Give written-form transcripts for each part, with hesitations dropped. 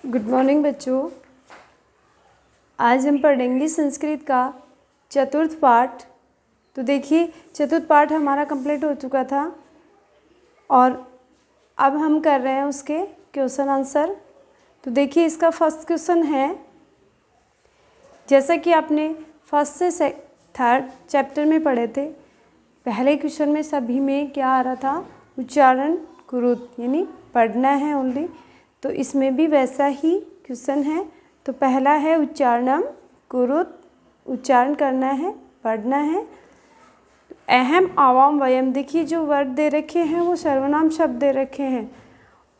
Good morning बच्चों। आज हम पढ़ेंगे संस्कृत का चतुर्थ पाठ। तो देखिए, चतुर्थ पाठ हमारा कंप्लीट हो चुका था और अब हम कर रहे हैं उसके क्वेश्चन आंसर। तो देखिए, इसका फर्स्ट क्वेश्चन है, जैसा कि आपने फर्स्ट से थर्ड चैप्टर में पढ़े थे, पहले क्वेश्चन में सभी में क्या आ रहा था, उच्चारण कुरुत, यानी पढ़ना है ओनली। तो इसमें भी वैसा ही क्वेश्चन है। तो पहला है उच्चारणम कुरुत, उच्चारण करना है, पढ़ना है। अहम आवाम वयम, देखिए जो वर्ड दे रखे हैं वो सर्वनाम शब्द दे रखे हैं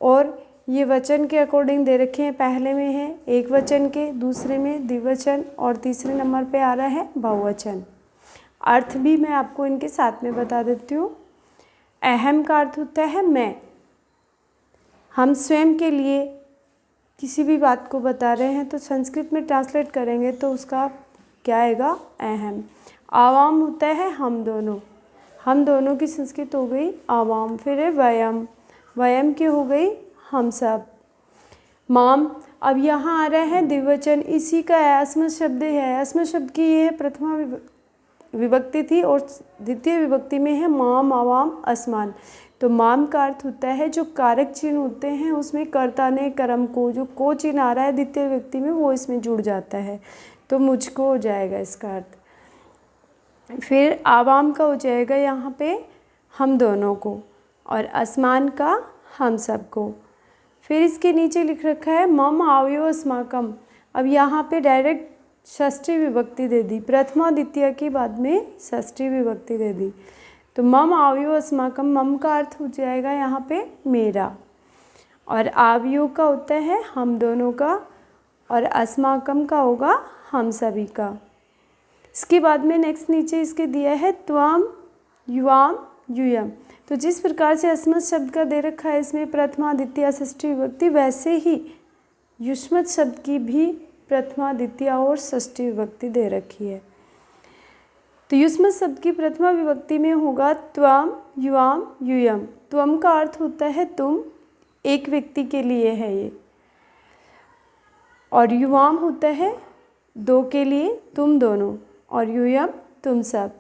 और ये वचन के अकॉर्डिंग दे रखे हैं। पहले में है एक वचन के, दूसरे में द्विवचन और तीसरे नंबर पे आ रहा है बहुवचन। अर्थ भी मैं आपको इनके साथ में बता देती हूँ। अहम का अर्थ होता है मैं, हम स्वयं के लिए किसी भी बात को बता रहे हैं तो संस्कृत में ट्रांसलेट करेंगे तो उसका क्या आएगा, अहम। आवाम होता है हम दोनों, हम दोनों की संस्कृत हो गई आवाम। फिर है वयम, वयम की हो गई हम सब। माम, अब यहाँ आ रहा है द्विवचन, इसी का अस्मत् शब्द है। अस्मत् शब्द की ये है प्रथमा विभक्ति थी और द्वितीय विभक्ति में है माम आवाम असमान। तो माम का अर्थ होता है जो कारक चिन्ह होते हैं उसमें कर्ता ने कर्म को, जो को चिन्ह आ रहा है द्वितीय विभक्ति में वो इसमें जुड़ जाता है, तो मुझको हो जाएगा इसका अर्थ। फिर आवाम का हो जाएगा यहाँ पे हम दोनों को और असमान का हम सब को। फिर इसके नीचे लिख रखा है मम आवयो अस्माकम। अब यहाँ पे डायरेक्ट षष्ठी विभक्ति दे दी, प्रथमा द्वितीय के बाद में षष्ठी विभक्ति दे दी। तो मम आवयो अस्माकम, मम का अर्थ हो जाएगा यहाँ पे मेरा, और आवयो का होता है हम दोनों का, और अस्माकम का होगा हम सभी का। इसके बाद में नेक्स्ट नीचे इसके दिया है त्वम युवाम यूयम। तो जिस प्रकार से अस्मत् शब्द का दे रखा है इसमें प्रथमा द्वितीय षष्ठी विभक्ति, वैसे ही युष्मत् शब्द की भी प्रथमा द्वितीय और षष्ठी विभक्ति दे रखी है। तो युष्मत् शब्द की प्रथमा विभक्ति में होगा त्वम युवाम यूयम। त्वम का अर्थ होता है तुम, एक व्यक्ति के लिए है ये, और युवाम होता है दो के लिए, तुम दोनों, और यूयम तुम सब।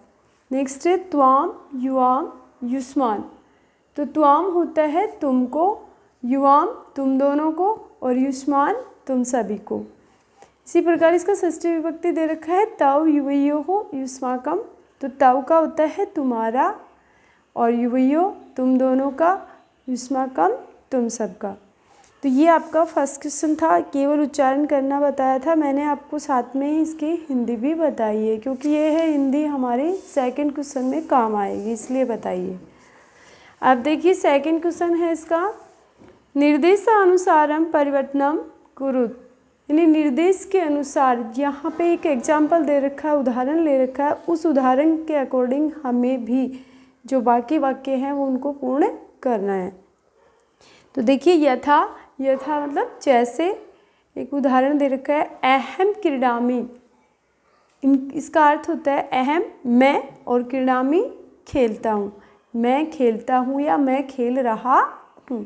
नेक्स्ट है त्वाम युवाम युष्मान। तो त्वाम होता है तुमको, युवाम तुम दोनों को, और युष्मान तुम सभी को। इसी प्रकार इसका षष्ठी विभक्ति दे रखा है तव युवयो हो युष्माकम। तो तव का होता है तुम्हारा, और युवयो तुम दोनों का, युष्माकम तुम सबका। तो ये आपका फर्स्ट क्वेश्चन था, केवल उच्चारण करना बताया था। मैंने आपको साथ में ही इसकी हिंदी भी बताई है, क्योंकि ये है हिंदी हमारे सेकंड क्वेश्चन में काम आएगी, इसलिए बताइए। अब देखिए सेकंड क्वेश्चन है इसका, निर्देशानुसारम परिवर्तनम कुरुत, यानी निर्देश के अनुसार। यहाँ पे एक एग्जाम्पल दे रखा है, उदाहरण ले रखा है, उस उदाहरण के अकॉर्डिंग हमें भी जो बाकी वाक्य हैं वो उनको पूर्ण करना है। तो देखिए यथा, यथा मतलब जैसे, एक उदाहरण दे रखा है अहम क्रीडामी। इसका अर्थ होता है अहम मैं, और क्रीडामी खेलता हूँ, मैं खेलता हूँ या मैं खेल रहा हूँ।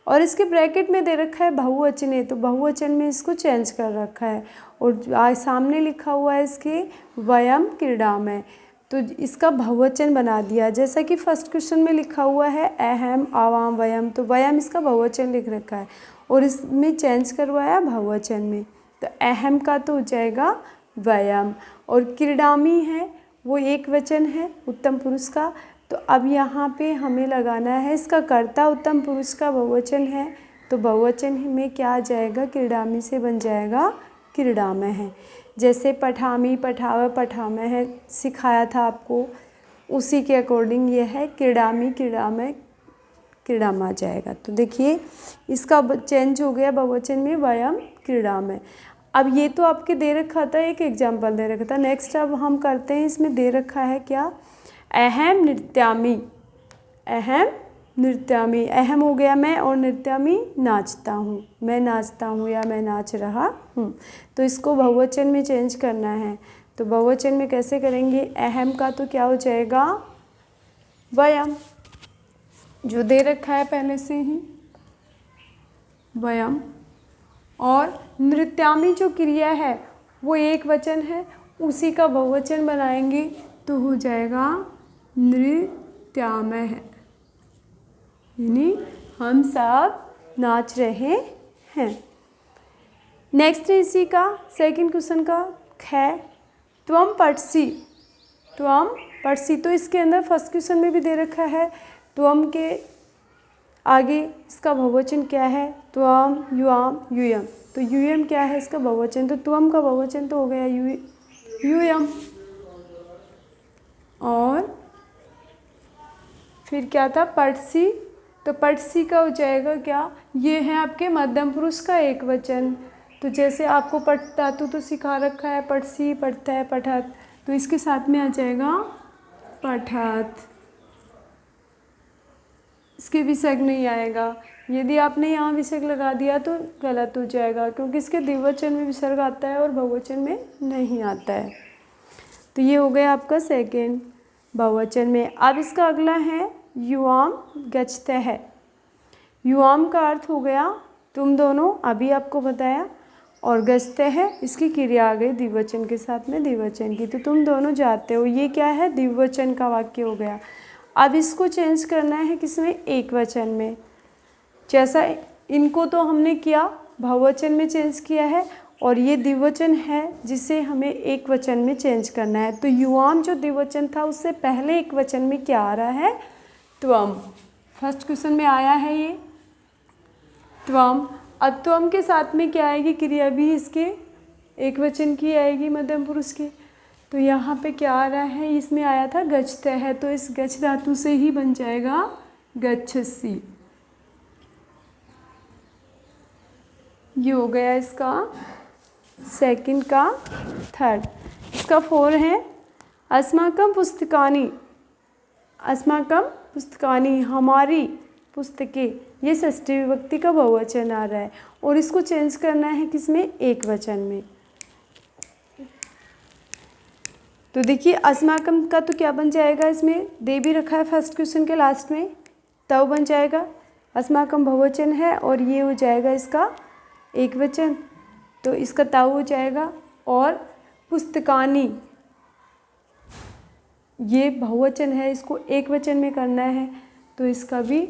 और इसके ब्रैकेट में दे रखा है बहुवचने, तो बहुवचन में इसको चेंज कर रखा है, और सामने लिखा हुआ है इसके वयम क्रीडामय, तो इसका बहुवचन बना दिया। जैसा कि फर्स्ट क्वेश्चन में लिखा हुआ है अहम आवाम वयम, तो वयम इसका बहुवचन लिख रखा है और इसमें चेंज करवाया बहुवचन में। तो अहम का तो हो जाएगा वयम, और क्रीडामी है वो एक वचन है उत्तम पुरुष का। तो अब यहाँ पे हमें लगाना है इसका कर्ता उत्तम पुरुष का बहुवचन है, तो बहुवचन में क्या आ जाएगा, क्रीडामी से बन जाएगा क्रीडामय है। जैसे पठामी पठाव पठामय है, सिखाया था आपको, उसी के अकॉर्डिंग ये है क्रीडामी क्रीडामय क्रीडाम आ जाएगा। तो देखिए इसका चेंज हो गया बहुवचन में वयम क्रीडामय। अब ये तो आपके दे रखा था, एक एग्जाम्पल दे रखा था। नेक्स्ट अब हम करते हैं, इसमें दे रखा है क्या, अहम नृत्यामी। अहम नृत्यामी, अहम हो गया मैं और नृत्यामी नाचता हूँ, मैं नाचता हूँ या मैं नाच रहा हूँ। तो इसको बहुवचन में चेंज करना है। तो बहुवचन में कैसे करेंगे, अहम का तो क्या हो जाएगा वयम, जो दे रखा है पहले से ही वयम, और नृत्यामी जो क्रिया है वो एक वचन है, उसी का बहुवचन बनाएंगे तो हो जाएगा नृत्यामः, यानी हम सब नाच रहे हैं। नेक्स्ट है इसी का सेकंड क्वेश्चन का है त्वम पठसि। त्वम पठसि, तो इसके अंदर फर्स्ट क्वेश्चन में भी दे रखा है त्वम के आगे इसका बहुवचन क्या है, त्वम, युआम, यूयम। तो यूयम क्या है इसका बहुवचन, तो त्वम का बहुवचन तो हो गया यूयम। और फिर क्या था पठसि, तो पठसि का हो जाएगा क्या, ये है आपके मध्यम पुरुष का एक वचन। तो जैसे आपको पठ धातु तो सिखा रखा है, पठसि, पठता है, पठत, तो इसके साथ में आ जाएगा पठत, इसके विसर्ग नहीं आएगा। यदि आपने यहाँ विसर्ग लगा दिया तो गलत हो जाएगा, क्योंकि इसके द्विवचन में विसर्ग आता है और बहुवचन में नहीं आता है। तो ये हो गया आपका सेकेंड बहुवचन में। अब इसका अगला है युवाम गच्छतः। युवाम का अर्थ हो गया तुम दोनों, अभी आपको बताया, और गच्छतः इसकी क्रिया आ गई द्विवचन के साथ में द्विवचन की, तो तुम दोनों जाते हो, ये क्या है द्विवचन का वाक्य हो गया। अब इसको चेंज करना है किसमें, एक वचन में। जैसा इनको तो हमने किया बहुवचन में चेंज किया है, और ये द्विवचन है जिसे हमें एक वचन में चेंज करना है। तो युवाम जो द्विवचन था उससे पहले एक वचन में क्या आ रहा है, त्वम। फर्स्ट क्वेश्चन में आया है ये त्वम। अब त्वम के साथ में क्या आएगी, क्रिया भी इसके एक वचन की आएगी मध्यम पुरुष की। तो यहाँ पे क्या आ रहा है, इसमें आया था गच्छतः, तो इस गच्छ धातु से ही बन जाएगा गच्छसि। ये हो गया इसका सेकंड का थर्ड। इसका फोर है अस्माकं पुस्तकानि। अस्माकं पुस्तकानि, हमारी पुस्तकें, ये षष्ठी विभक्ति का बहुवचन आ रहा है और इसको चेंज करना है किसमें, एक वचन में। तो देखिए अस्माकं का तो क्या बन जाएगा, इसमें दे भी रखा है फर्स्ट क्वेश्चन के लास्ट में, तव बन जाएगा। अस्माकं बहुवचन है और ये हो जाएगा इसका एक वचन, तो इसका तव हो जाएगा। और पुस्तकानि ये बहुवचन है, इसको एक वचन में करना है, तो इसका भी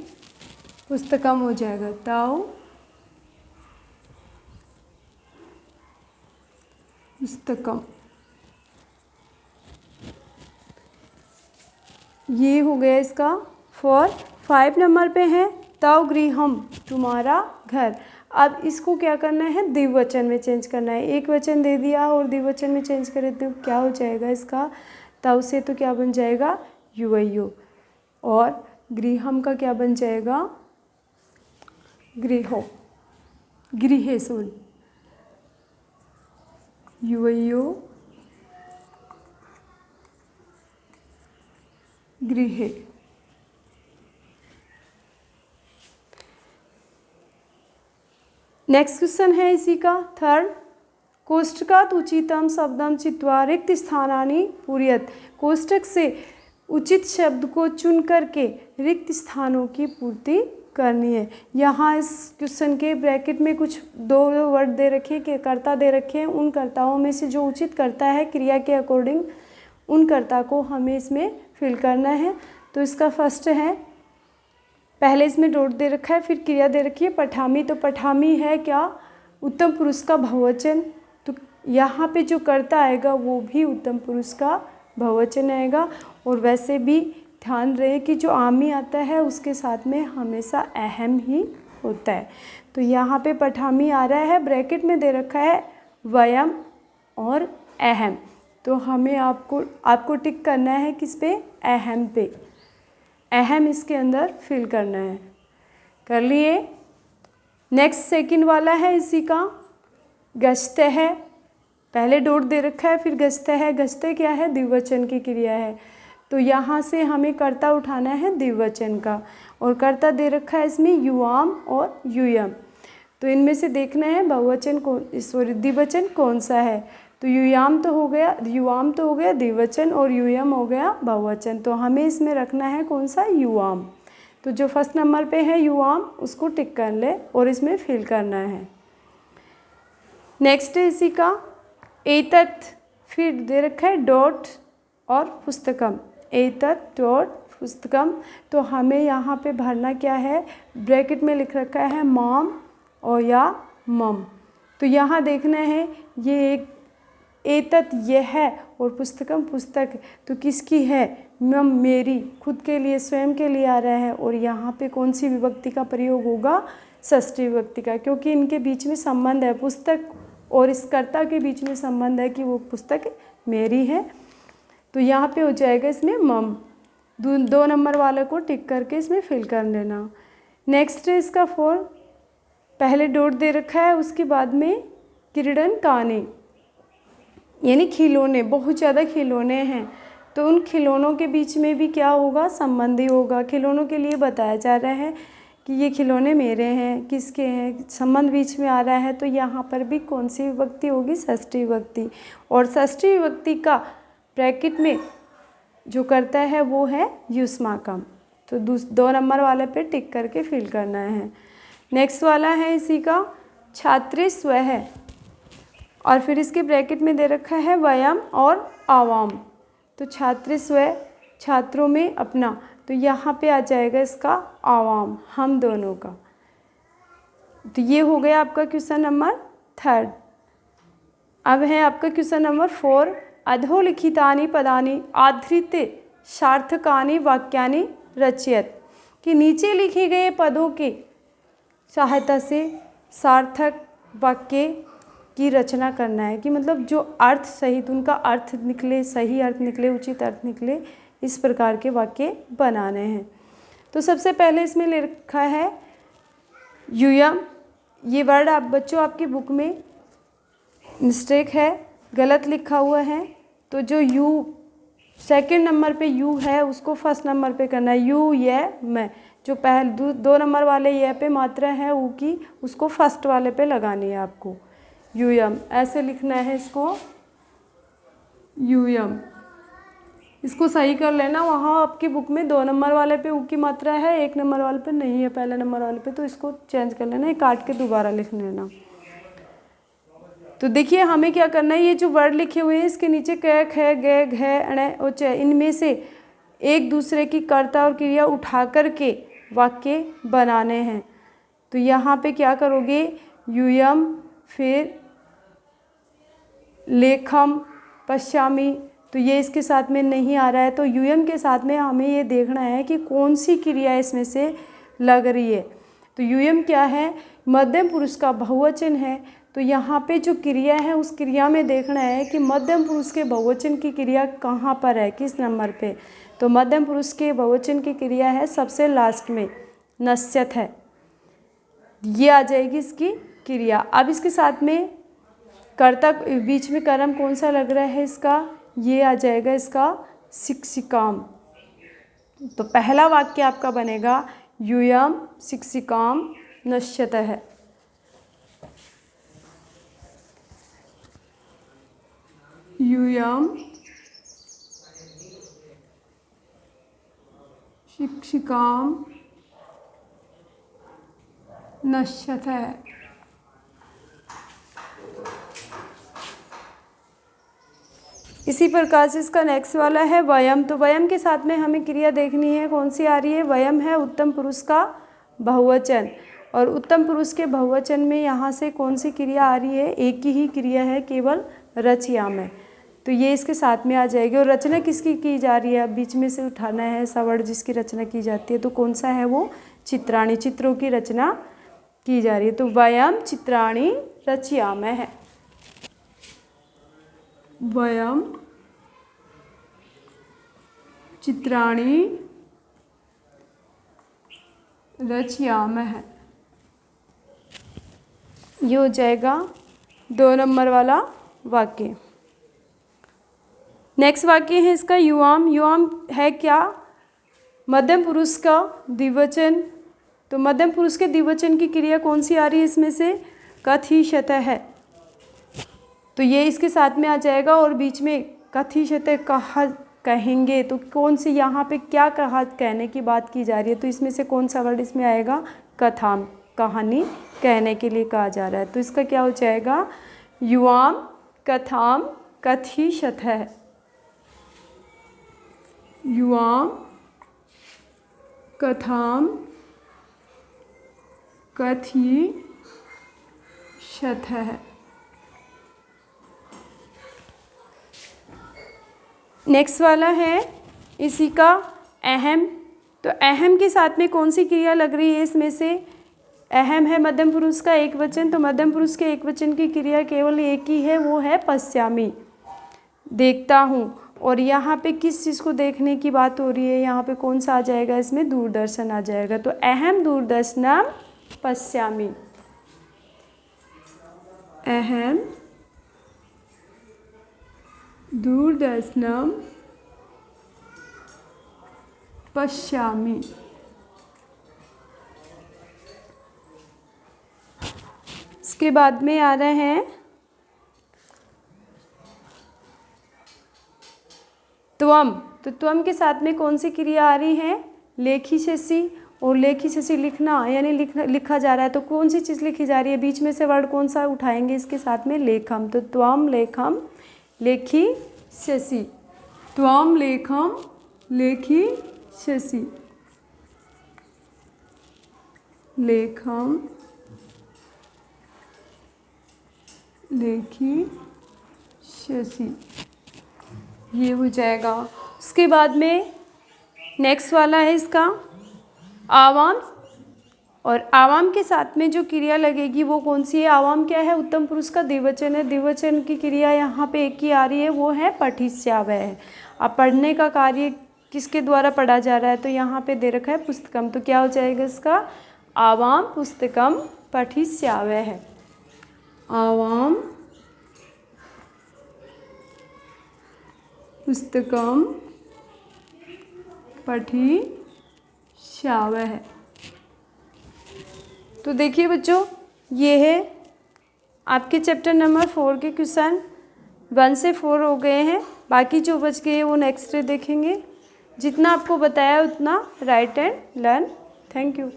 पुस्तकम हो जाएगा, तव पुस्तकम। ये हो गया इसका 4। 5 नंबर पे है तव गृहम, तुम्हारा घर। अब इसको क्या करना है, द्विवचन में चेंज करना है। एक वचन दे दिया और द्विवचन में चेंज करे तो क्या हो जाएगा इसका, तव से तो क्या बन जाएगा युवयो, और गृहम का क्या बन जाएगा गृहो, गृहे सॉरी, युवयो गृहे। नेक्स्ट क्वेश्चन है इसी का थर्ड, कोष्टकात् उचितं शब्दं चित्वा रिक्त स्थानानि पूरयेत्। कोष्टक से उचित शब्द को चुन करके रिक्त स्थानों की पूर्ति करनी है। यहाँ इस क्वेश्चन के ब्रैकेट में कुछ दो वर्ड दे रखे कि कर्ता दे रखे हैं, उन कर्ताओं में से जो उचित कर्ता है क्रिया के अकॉर्डिंग उन कर्ता को हमें इसमें फिल करना है। तो इसका फर्स्ट है, पहले इसमें डॉट दे रखा है, फिर क्रिया दे रखी है पठामी। तो पठामी है क्या, उत्तम पुरुष का बहुवचन, तो यहाँ पे जो कर्ता आएगा वो भी उत्तम पुरुष का बहुवचन आएगा। और वैसे भी ध्यान रहे कि जो आमी आता है उसके साथ में हमेशा अहम ही होता है। तो यहाँ पे पठामी आ रहा है, ब्रैकेट में दे रखा है वयम और अहम, तो हमें आपको टिक करना है किस पे, अहम पे। अहम इसके अंदर फिल करना है, कर लिए। नेक्स्ट सेकंड वाला है इसी का गच्छतः है, पहले डॉट दे रखा है फिर गच्छतः है। गच्छतः क्या है, द्विवचन की क्रिया है, तो यहाँ से हमें कर्ता उठाना है द्विवचन का, और कर्ता दे रखा है इसमें युवाम और यूयम। तो इनमें से देखना है बहुवचन द्विवचन कौन सा है। तो युवाम तो हो गया द्विवचन और यूयम हो गया बहुवचन, तो हमें इसमें रखना है कौन सा, युवाम। तो जो फर्स्ट नंबर पे है युवाम उसको टिक कर ले और इसमें फिल करना है। नेक्स्ट है इसी का एतत्, फिर दे रखा है डॉट और पुस्तकम, एतत् डॉट पुस्तकम। तो हमें यहाँ पे भरना क्या है, ब्रैकेट में लिख रखा है मॉम और या मम। तो यहाँ देखना है ये एक एतत् ये है और पुस्तकम पुस्तक, तो किसकी है, मम मेरी, खुद के लिए स्वयं के लिए आ रहा है। और यहाँ पे कौन सी विभक्ति का प्रयोग होगा, षष्ठी विभक्ति का, क्योंकि इनके बीच में संबंध है, पुस्तक और इस कर्ता के बीच में संबंध है कि वो पुस्तक मेरी है। तो यहाँ पे हो जाएगा इसमें मम। 2 नंबर वाले को टिक करके इसमें फिल कर लेना। नेक्स्ट है इसका 4, पहले डॉट दे रखा है, उसके बाद में क्रीडन काने, यानी खिलौने, बहुत ज़्यादा खिलौने हैं, तो उन खिलौनों के बीच में भी क्या होगा, संबंधी होगा। खिलौनों के लिए बताया जा रहा है कि ये खिलौने मेरे हैं, किसके हैं, संबंध बीच में आ रहा है। तो यहाँ पर भी कौन सी विभक्ति होगी, षष्ठी विभक्ति। और षष्ठी विभक्ति का ब्रैकेट में जो करता है वो है युष्माकम। तो 2 नंबर वाले पे टिक करके फिल करना है। नेक्स्ट वाला है इसी का छात्री स्व है, और फिर इसके ब्रैकेट में दे रखा है वयम और आवाम। तो छात्री स्व, छात्रों में अपना, तो यहाँ पे आ जाएगा इसका आवाम, हम दोनों का। तो ये हो गया आपका क्वेश्चन नंबर 3। अब है आपका क्वेश्चन नंबर 4, अधोलिखितानि पदानि आधृत्य सार्थकानि वाक्यानि रचयत, कि नीचे लिखे गए पदों के सहायता से सार्थक वाक्य की रचना करना है, कि मतलब जो अर्थ सहित उनका अर्थ निकले, सही अर्थ निकले, उचित अर्थ निकले, इस प्रकार के वाक्य बनाने हैं। तो सबसे पहले इसमें ले रखा है यूयम। ये वर्ड आप बच्चों आपकी बुक में मिस्टेक है, गलत लिखा हुआ है। तो जो यू सेकंड नंबर पे यू है उसको फर्स्ट नंबर पे करना है, यू ये मैं। जो पहले 2 नंबर वाले ये पे मात्रा है ऊ की, उसको फर्स्ट वाले पे लगानी है आपको। यूयम ऐसे लिखना है इसको, यूयम। इसको सही कर लेना, वहाँ आपकी बुक में 2 नंबर वाले पे ऊ की मात्रा है, 1 नंबर वाले पे नहीं है, पहले नंबर वाले पे, तो इसको चेंज कर लेना, काट के दोबारा लिख लेना। तो देखिए हमें क्या करना है, ये जो वर्ड लिखे हुए हैं इसके नीचे क, ख, ग, घ, अण, उच, इनमें से एक दूसरे की कर्ता और क्रिया उठा करके वाक्य बनाने हैं। तो यहाँ पे क्या करोगे, यूयम, फिर लेखम, पश्यामी, तो ये इसके साथ में नहीं आ रहा है। तो यूयम के साथ में हमें ये देखना है कि कौन सी क्रिया इसमें से लग रही है। तो यूयम क्या है, मध्यम पुरुष का बहुवचन है। तो यहाँ पे जो क्रिया है उस क्रिया में देखना है कि मध्यम पुरुष के बहुवचन की क्रिया कहाँ पर है, किस नंबर पे। तो मध्यम पुरुष के बहुवचन की क्रिया है सबसे लास्ट में, नश्यत है, ये आ जाएगी इसकी क्रिया। अब इसके साथ में कर्ता बीच में कर्म कौन सा लग रहा है इसका, ये आ जाएगा इसका शिक्षिकाम। तो पहला वाक्य आपका बनेगा यूयम शिक्षिकाम नश्यतः। यूयम शिक्षिकाम नश्यतः। इसी प्रकार से इसका नेक्स्ट वाला है वयम। तो वयम के साथ में हमें क्रिया देखनी है, कौन सी आ रही है, वयम है उत्तम पुरुष का बहुवचन, और उत्तम पुरुष के बहुवचन में यहाँ से कौन सी क्रिया आ रही है, एक ही क्रिया है केवल, रचयाम है। तो ये इसके साथ में आ जाएगी। और रचना किसकी की जा रही है, अब बीच में से उठाना है ऐसा वर्ड जिसकी रचना की जाती है, तो कौन सा है वो, चित्राणी, चित्रों की रचना की जा रही है। तो वयम चित्राणी रचयाम है, वयम चित्राणी रचयाम है, ये हो जाएगा 2 नंबर वाला वाक्य। नेक्स्ट वाक्य है इसका युवाम। युवाम है क्या, मध्यम पुरुष का द्विवचन। तो मध्यम पुरुष के द्विवचन की क्रिया कौन सी आ रही है इसमें से, कथिष्यत है, तो ये इसके साथ में आ जाएगा। और बीच में कथिष्यत कहा कहेंगे, तो कौन सी यहाँ पे क्या कहा, कहने की बात की जा रही है, तो इसमें से कौन सा वर्ड इसमें आएगा, कथाम, कहानी कहने के लिए कहा जा रहा है। तो इसका क्या हो जाएगा, युवां कथां कथयिष्यतः। युवां कथां कथयिष्यतः। नेक्स्ट वाला है इसी का अहम। तो अहम के साथ में कौन सी क्रिया लग रही है इसमें से? अहम है मध्यम पुरुष का एक वचन, तो मध्यम पुरुष के एक वचन की क्रिया केवल एक ही है, वो है पश्यामि, देखता हूँ। और यहाँ पे किस चीज़ को देखने की बात हो रही है? यहाँ पे कौन सा आ जाएगा? इसमें दूरदर्शन आ जाएगा। तो अहम दूरदर्शनम पश्यामि। अहम दूरदर्शनम पश्यामि। इसके बाद में आ रहे हैं त्वम। तो त्वम के साथ में कौन सी क्रिया आ रही है? लेखिष्यसि। और लेखिष्यसि लिखना, यानी लिखा जा रहा है। तो कौन सी चीज़ लिखी जा रही है? बीच में से वर्ड कौन सा उठाएंगे इसके साथ में? लेखम। तो त्वम लेखम लेखिष्यसि। त्वम लेखम लेखिष्यसि। लेखम लेखिष्यसि, ये हो जाएगा। उसके बाद में नेक्स्ट वाला है इसका आवाम। और आवाम के साथ में जो क्रिया लगेगी वो कौन सी है? आवाम क्या है? उत्तम पुरुष का द्विवचन है। द्विवचन की क्रिया यहाँ पे एक ही आ रही है, वो है पठिष्यावः है। अब पढ़ने का कार्य किसके द्वारा पढ़ा जा रहा है? तो यहाँ पे दे रखा है पुस्तकम। तो क्या हो जाएगा इसका? आवाम पुस्तकम पठिष्यावः है। आवाम पुस्तकम पठिष्यावः है। तो देखिए बच्चों, ये है आपके चैप्टर नंबर 4 के क्वेश्चन 1 से 4 हो गए हैं। बाकी जो बच गए वो नेक्स्ट डे देखेंगे। जितना आपको बताया उतना right and learn. Thank you.